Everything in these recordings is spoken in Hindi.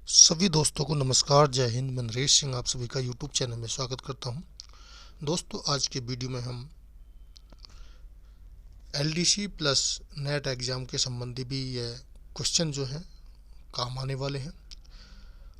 सभी दोस्तों को नमस्कार, जय हिंद। मैं नरेश सिंह आप सभी का यूट्यूब चैनल में स्वागत करता हूं। दोस्तों, आज के वीडियो में हम एलडीसी प्लस नेट एग्ज़ाम के संबंधी भी ये क्वेश्चन जो हैं काम आने वाले हैं।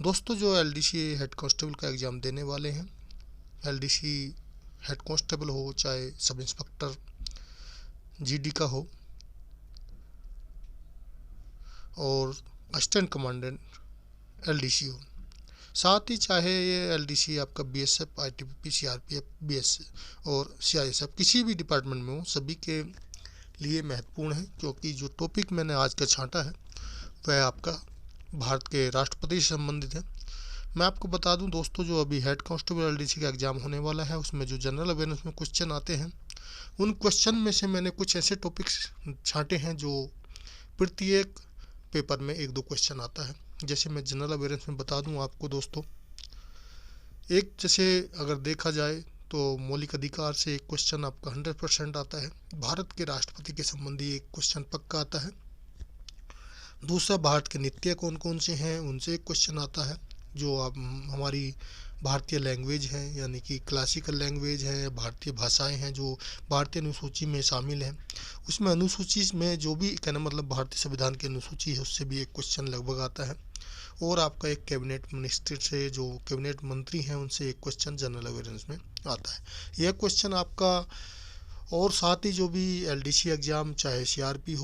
दोस्तों, जो एलडीसी हेड कांस्टेबल का एग्ज़ाम देने वाले हैं, एलडीसी हेड कांस्टेबल हो चाहे सब इंस्पेक्टर जीडी का हो और असिस्टेंट कमांडेंट एलडीसी हो, साथ ही चाहे ये एलडीसी आपका बीएसएफ, आईटीबीपी, सीआरपीएफ, बीएस और सीआईएसएफ किसी भी डिपार्टमेंट में हो, सभी के लिए महत्वपूर्ण है। क्योंकि जो टॉपिक मैंने आज का छांटा है वह आपका भारत के राष्ट्रपति से संबंधित है। मैं आपको बता दूं दोस्तों, जो अभी हेड कांस्टेबल एलडीसी का एग्ज़ाम होने वाला है उसमें जो जनरल अवेयरनेस में क्वेश्चन आते हैं, उन क्वेश्चन में से मैंने कुछ ऐसे टॉपिक्स छांटे हैं जो प्रत्येक पेपर में एक दो क्वेश्चन आता है। जैसे मैं जनरल अवेयरनेस में बता दूं आपको दोस्तों, एक जैसे अगर देखा जाए तो मौलिक अधिकार से एक क्वेश्चन आपका 100% आता है। भारत के राष्ट्रपति के संबंधी एक क्वेश्चन पक्का आता है। दूसरा, भारत के नृत्य कौन कौन से हैं उनसे एक क्वेश्चन आता है। जो आप हमारी भारतीय लैंग्वेज हैं, यानी कि क्लासिकल लैंग्वेज है, भारतीय भाषाएं हैं जो भारतीय अनुसूची में शामिल हैं, उसमें अनुसूची में जो भी कहना मतलब भारतीय संविधान की अनुसूची है उससे भी एक क्वेश्चन लगभग आता है। और आपका एक कैबिनेट मिनिस्टर से, जो कैबिनेट मंत्री हैं, उनसे एक क्वेश्चन जनरल अवेयरनेस में आता है। यह क्वेश्चन आपका, और साथ ही जो भी एलडीसी एग्ज़ाम चाहे सीआरपी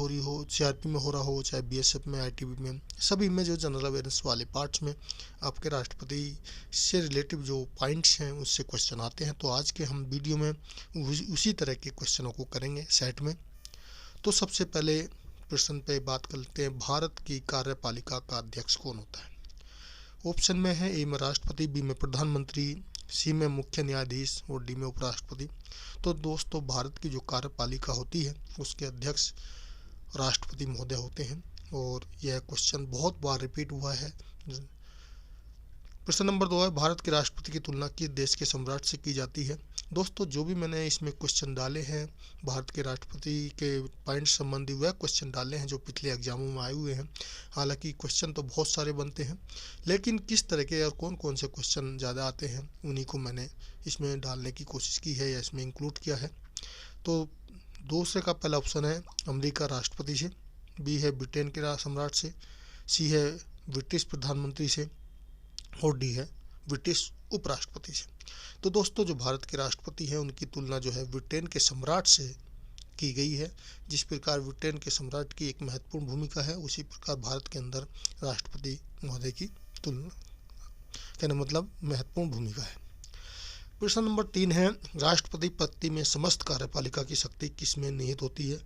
में हो रहा हो, चाहे बीएसएफ में, आईटीबी में, सभी में जो जनरल अवेयरनेस वाले पार्ट्स में आपके राष्ट्रपति से रिलेटिव जो पॉइंट्स हैं उससे क्वेश्चन आते हैं। तो आज के हम वीडियो में उसी तरह के क्वेश्चनों को करेंगे सेट में। तो सबसे पहले प्रश्न पे बात करते हैं, भारत की कार्यपालिका का अध्यक्ष कौन होता है? ऑप्शन में है ए में राष्ट्रपति, बी में प्रधानमंत्री, सी में मुख्य न्यायाधीश और डी में उपराष्ट्रपति। तो दोस्तों, भारत की जो कार्यपालिका होती है उसके अध्यक्ष राष्ट्रपति महोदय होते हैं और यह क्वेश्चन बहुत बार रिपीट हुआ है। प्रश्न नंबर 2 है, भारत के राष्ट्रपति की तुलना किस देश के सम्राट से की जाती है? दोस्तों, जो भी मैंने इसमें क्वेश्चन डाले हैं भारत के राष्ट्रपति के पॉइंट संबंधी, वह क्वेश्चन डाले हैं जो पिछले एग्जामों में आए हुए हैं। हालांकि क्वेश्चन तो बहुत सारे बनते हैं, लेकिन किस तरह के और कौन कौन से क्वेश्चन ज़्यादा आते हैं उन्हीं को मैंने इसमें डालने की कोशिश की है या इसमें इंक्लूड किया है। तो दूसरे का पहला ऑप्शन है अमेरिका राष्ट्रपति से, बी है ब्रिटेन के सम्राट से, सी है ब्रिटिश प्रधानमंत्री से और डी है ब्रिटिश उपराष्ट्रपति से। तो दोस्तों, जो भारत के राष्ट्रपति हैं उनकी तुलना जो है ब्रिटेन के सम्राट से की गई है। जिस प्रकार ब्रिटेन के सम्राट की एक महत्वपूर्ण भूमिका है, उसी प्रकार भारत के अंदर राष्ट्रपति महोदय की तुलना, कहने मतलब महत्वपूर्ण भूमिका है। प्रश्न नंबर 3 है, राष्ट्रपति पद में समस्त कार्यपालिका की शक्ति किसमें निहित होती है?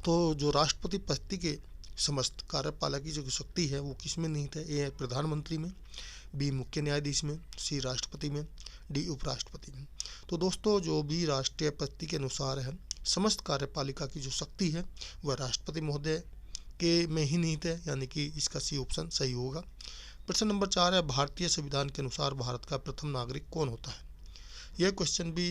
तो जो राष्ट्रपति पद के समस्त कार्यपालक की जो शक्ति है वो किसमें निहित है? ए है प्रधानमंत्री में, बी मुख्य न्यायाधीश में, सी राष्ट्रपति में, डी उपराष्ट्रपति में। तो दोस्तों, जो भी राष्ट्रीय पद्धति के अनुसार है, समस्त कार्यपालिका की जो शक्ति है वह राष्ट्रपति महोदय के में ही निहित है, यानी कि इसका सी ऑप्शन सही होगा। प्रश्न नंबर 4 है, भारतीय संविधान के अनुसार भारत का प्रथम नागरिक कौन होता है? यह क्वेश्चन भी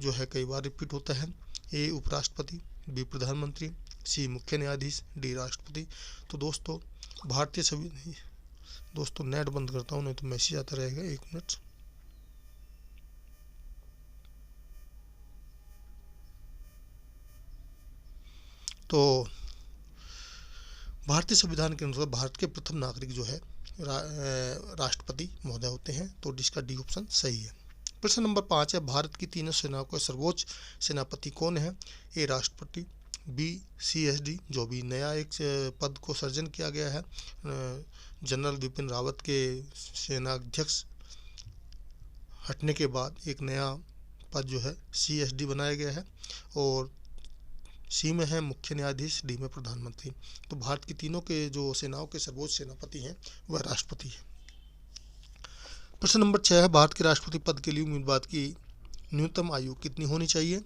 जो है कई बार रिपीट होता है। ए उपराष्ट्रपति, बी प्रधानमंत्री, सी मुख्य न्यायाधीश, डी राष्ट्रपति। तो दोस्तों, भारतीय संविधान, दोस्तों नेट बंद करता हूँ नहीं तो मैसेज आता रहेगा, 1 मिनट। तो भारतीय संविधान के अनुसार भारत के प्रथम नागरिक जो है राष्ट्रपति महोदय होते हैं। तो जिसका डी ऑप्शन सही है। प्रश्न नंबर 5 है, भारत की तीनों सेनाओं का सर्वोच्च सेनापति कौन है? ए राष्ट्रपति, बी सीएसडी, जो भी नया एक पद को सृजन किया गया है, जनरल विपिन रावत के सेनाध्यक्ष हटने के बाद एक नया पद जो है सीएसडी बनाया गया है, और सी में है मुख्य न्यायाधीश, डी में प्रधानमंत्री। तो भारत की तीनों के जो सेनाओं के सर्वोच्च सेनापति हैं वह राष्ट्रपति है। प्रश्न नंबर 6 है, भारत के राष्ट्रपति पद के लिए उम्मीदवार की न्यूनतम आयु कितनी होनी चाहिए?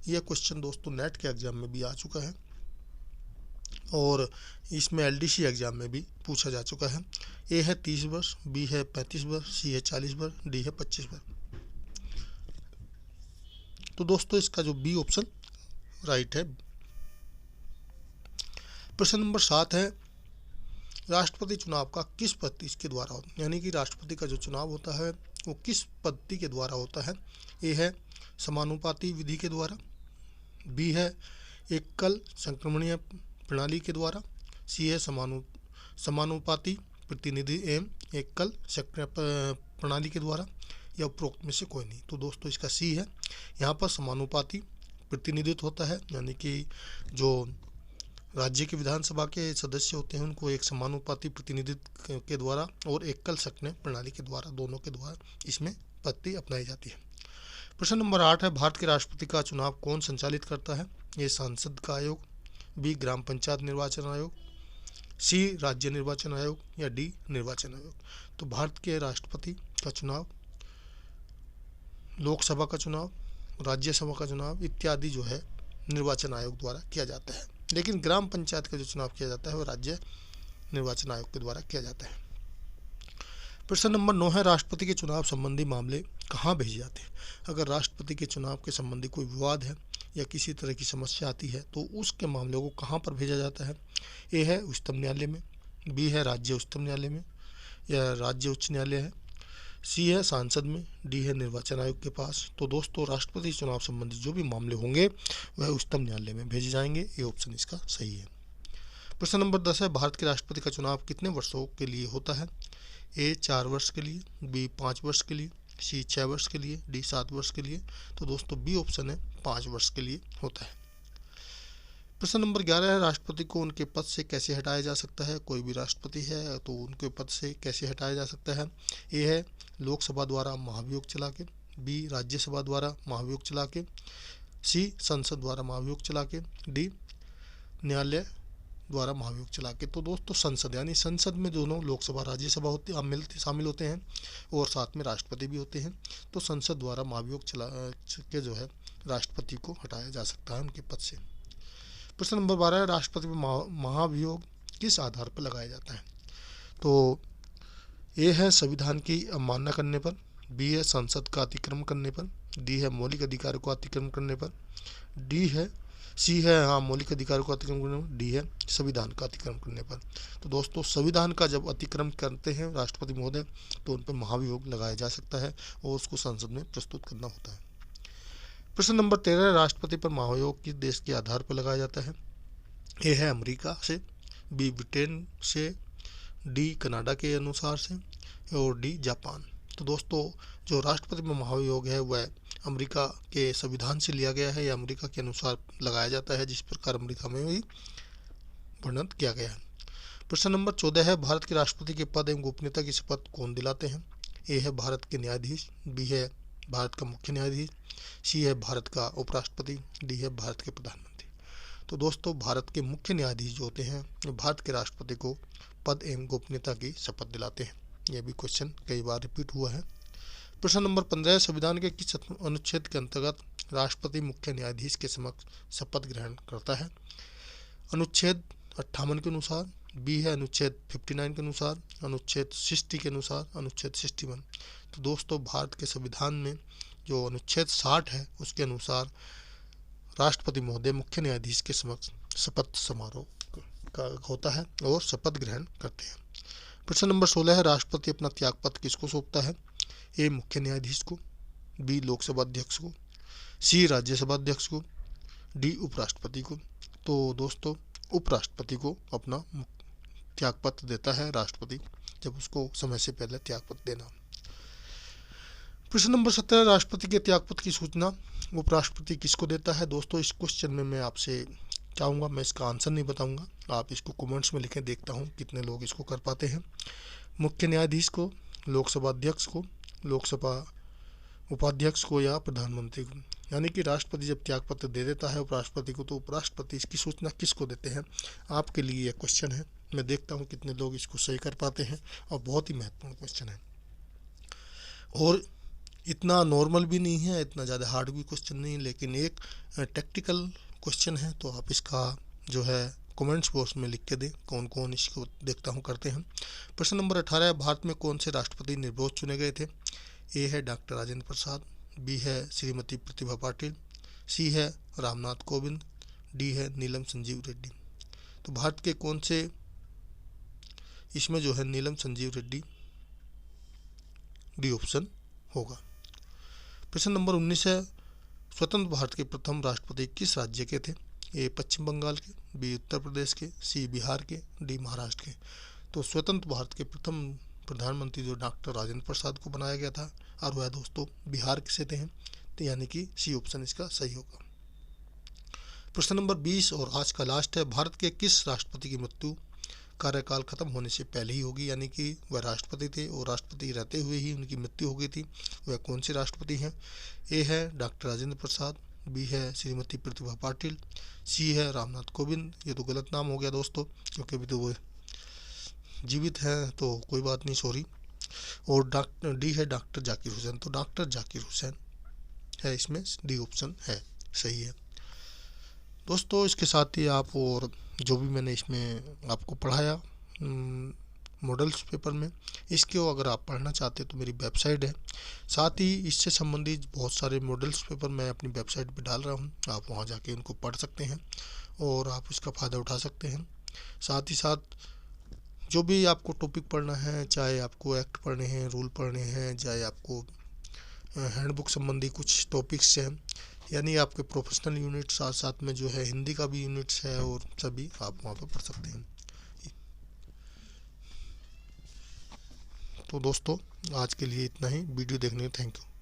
यह क्वेश्चन दोस्तों नेट के एग्जाम में भी आ चुका है और इसमें एलडीसी एग्जाम में भी पूछा जा चुका है। ए है 30 वर्ष, बी है 35 वर्ष, सी है 40 वर्ष, डी है 25 वर्ष। तो दोस्तों, इसका जो बी ऑप्शन राइट है। प्रश्न नंबर 7 है, राष्ट्रपति चुनाव का किस पद्धति के द्वारा होता है, यानी कि राष्ट्रपति का जो चुनाव होता है वो किस पद्धति के द्वारा होता है। ए है समानुपाती विधि के द्वारा, बी है एकल संक्रमणीय प्रणाली के द्वारा, सी है समानुपाती प्रतिनिधि एवं एकल सक्रिय प्रणाली के द्वारा, या उपरोक्त में से कोई नहीं। तो दोस्तों इसका सी है, यहाँ पर समानुपाती प्रतिनिधित्व होता है, यानी कि जो राज्य की विधानसभा के सदस्य होते हैं उनको एक समानुपाती प्रतिनिधित्व के द्वारा और एकल सक्रिय प्रणाली के द्वारा, दोनों के द्वारा इसमें पद्धति अपनाई जाती है। प्रश्न नंबर 8 है, भारत के राष्ट्रपति का चुनाव कौन संचालित करता है। ये सांसद का आयोग, बी ग्राम पंचायत निर्वाचन आयोग, सी राज्य निर्वाचन आयोग, या डी निर्वाचन आयोग। तो भारत के राष्ट्रपति का चुनाव, लोकसभा का चुनाव, राज्यसभा का चुनाव इत्यादि जो है निर्वाचन आयोग द्वारा किया जाता है, लेकिन ग्राम पंचायत का जो चुनाव किया जाता है वो राज्य निर्वाचन आयोग के द्वारा किया जाता है। प्रश्न नंबर 9 है, राष्ट्रपति के चुनाव संबंधी मामले कहाँ भेजे जाते हैं। अगर राष्ट्रपति के चुनाव के संबंधी कोई विवाद है या किसी तरह की समस्या आती है तो उसके मामले को कहाँ पर भेजा जाता है। ए है उच्चतम न्यायालय में, बी है राज्य उच्चतम न्यायालय में या राज्य उच्च न्यायालय है, सी है सांसद में, डी है निर्वाचन आयोग के पास। तो दोस्तों राष्ट्रपति चुनाव संबंधी जो भी मामले होंगे वह उच्चतम न्यायालय में भेजे जाएंगे, ये ऑप्शन इसका सही है। प्रश्न नंबर 10 है, भारत के राष्ट्रपति का चुनाव कितने वर्षों के लिए होता है। ए 4 वर्ष के लिए, बी 5 वर्ष के लिए, सी 6 वर्ष के लिए, डी 7 वर्ष के लिए। तो दोस्तों बी ऑप्शन है 5 वर्ष के लिए होता है। प्रश्न नंबर 11 है, राष्ट्रपति को उनके पद से कैसे हटाया जा सकता है। कोई भी राष्ट्रपति है तो उनके पद से कैसे हटाया जा सकता है। ए है लोकसभा द्वारा महाभियोग चला के, बी राज्यसभा द्वारा महाभियोग चला के, सी संसद द्वारा महाभियोग चला के, डी न्यायालय द्वारा महाभियोग चला के। तो दोस्तों संसद, यानी संसद में दोनों लोकसभा राज्यसभा शामिल होते हैं और साथ में राष्ट्रपति भी होते हैं। तो संसद द्वारा महाभियोग चला के जो है राष्ट्रपति को हटाया जा सकता है उनके पद से। प्रश्न नंबर 12 है, राष्ट्रपति पर महाभियोग किस आधार पर लगाया जाता है। तो ए है संविधान की अवमानना करने पर, बी है संसद का अतिक्रमण करने पर, डी है मौलिक अधिकारों को अतिक्रमण करने पर, सी है मौलिक अधिकारों को अतिक्रमण करने पर, डी है संविधान का अतिक्रमण करने पर। तो दोस्तों संविधान का जब अतिक्रमण करते हैं राष्ट्रपति महोदय तो उन पर महाभियोग लगाया जा सकता है और उसको संसद में प्रस्तुत करना होता है। प्रश्न नंबर 13 है, राष्ट्रपति पर महाभियोग किस देश के आधार पर लगाया जाता है। ए है अमेरिका से, बी ब्रिटेन से, डी कनाडा के अनुसार से और डी जापान। तो दोस्तों जो राष्ट्रपति में महाभियोग है वह अमेरिका के संविधान से लिया गया है या अमेरिका के अनुसार लगाया जाता है, जिस प्रकार अमेरिका में भी वर्णन किया गया है। प्रश्न नंबर 14 है, भारत के राष्ट्रपति के पद एवं गोपनीयता की शपथ कौन दिलाते हैं। ए है भारत के न्यायाधीश, बी है भारत का मुख्य न्यायाधीश, सी है भारत का उपराष्ट्रपति, डी है भारत के प्रधानमंत्री। तो दोस्तों भारत के मुख्य न्यायाधीश जो होते हैं वो भारत के राष्ट्रपति को पद एवं गोपनीयता की शपथ दिलाते हैं। यह भी क्वेश्चन कई बार रिपीट हुआ है। प्रश्न नंबर 15, संविधान के किस अनुच्छेद के अंतर्गत राष्ट्रपति मुख्य न्यायाधीश के समक्ष शपथ ग्रहण करता है। अनुच्छेद 58 के अनुसार, बी है अनुच्छेद 59 के अनुसार, अनुच्छेद 60 के अनुसार, अनुच्छेद 61। तो दोस्तों भारत के संविधान में जो अनुच्छेद 60 है उसके अनुसार राष्ट्रपति महोदय मुख्य न्यायाधीश के समक्ष शपथ समारोह का होता है और शपथ ग्रहण करते हैं। प्रश्न नंबर 16 है, राष्ट्रपति अपना त्यागपत्र किसको सौंपता है। ए मुख्य न्यायाधीश को, बी लोकसभा अध्यक्ष को, सी राज्यसभा अध्यक्ष को, डी उपराष्ट्रपति को। तो दोस्तों उपराष्ट्रपति को अपना त्यागपत्र देता है राष्ट्रपति, जब उसको समय से पहले त्यागपत्र देना। प्रश्न नंबर 17, राष्ट्रपति के त्यागपत्र की सूचना उपराष्ट्रपति किसको देता है। दोस्तों इस क्वेश्चन में मैं आपसे चाहूँगा, मैं इसका आंसर नहीं बताऊंगा, आप इसको कमेंट्स में लिखें, देखता हूँ कितने लोग इसको कर पाते हैं। मुख्य न्यायाधीश को, लोकसभा अध्यक्ष को, लोकसभा उपाध्यक्ष को या प्रधानमंत्री को। यानी कि राष्ट्रपति जब त्यागपत्र दे देता है उपराष्ट्रपति को तो उपराष्ट्रपति इसकी सूचना किसको देते हैं। आपके लिए यह क्वेश्चन है, मैं देखता हूँ कितने लोग इसको सही कर पाते हैं और बहुत ही महत्वपूर्ण क्वेश्चन है और इतना नॉर्मल भी नहीं है, इतना ज़्यादा हार्ड भी क्वेश्चन नहीं, लेकिन एक टेक्निकल क्वेश्चन है। तो आप इसका जो है कमेंट्स बॉक्स में लिख के दें कौन कौन इसको देखता हूँ करते हैं। प्रश्न नंबर 18 है, भारत में कौन से राष्ट्रपति निर्विरोध चुने गए थे। ए है डॉक्टर राजेंद्र प्रसाद, बी है श्रीमती प्रतिभा पाटिल, सी है रामनाथ कोविंद, डी है नीलम संजीव रेड्डी। तो भारत के कौन से इसमें जो है नीलम संजीव रेड्डी डी ऑप्शन होगा। प्रश्न नंबर 19 है, स्वतंत्र भारत के प्रथम राष्ट्रपति किस राज्य के थे? ए पश्चिम बंगाल के, बी उत्तर प्रदेश के, सी बिहार के, डी महाराष्ट्र के। तो स्वतंत्र भारत के प्रथम प्रधानमंत्री जो डॉक्टर राजेंद्र प्रसाद को बनाया गया था और वह दोस्तों बिहार से थे, तो यानी कि सी ऑप्शन इसका सही होगा। प्रश्न नंबर 20 और आज का लास्ट है, भारत के किस राष्ट्रपति की मृत्यु कार्यकाल खत्म होने से पहले ही होगी, यानी कि वह राष्ट्रपति थे और राष्ट्रपति रहते हुए ही उनकी मृत्यु हो गई थी। वह कौन से राष्ट्रपति हैं? ए है डॉक्टर राजेंद्र प्रसाद, बी है श्रीमती प्रतिभा पाटिल, सी है रामनाथ कोविंद। ये तो गलत नाम हो गया दोस्तों, क्योंकि अभी तो वो जीवित हैं, तो कोई बात नहीं, सॉरी। और डी है डॉक्टर जाकिर हुसैन। तो डॉक्टर जाकिर हुसैन है, इसमें डी ऑप्शन है, सही है। दोस्तों इसके साथ ही आप और जो भी मैंने इसमें आपको पढ़ाया मॉडल्स पेपर में, इसके अगर आप पढ़ना चाहते हैं तो मेरी वेबसाइट है। साथ ही इससे संबंधित बहुत सारे मॉडल्स पेपर मैं अपनी वेबसाइट पे डाल रहा हूँ, आप वहाँ जाके इनको पढ़ सकते हैं और आप इसका फ़ायदा उठा सकते हैं। साथ ही साथ जो भी आपको टॉपिक पढ़ना है, चाहे आपको एक्ट पढ़ने हैं, रूल पढ़ने हैं, चाहे आपको हैंडबुक संबंधी कुछ टॉपिक्स हैं, यानी आपके प्रोफेशनल यूनिट, साथ साथ में जो है हिंदी का भी यूनिट्स है, और सभी आप वहाँ पर पढ़ सकते हैं। तो दोस्तों आज के लिए इतना ही। वीडियो देखने के लिए थैंक यू।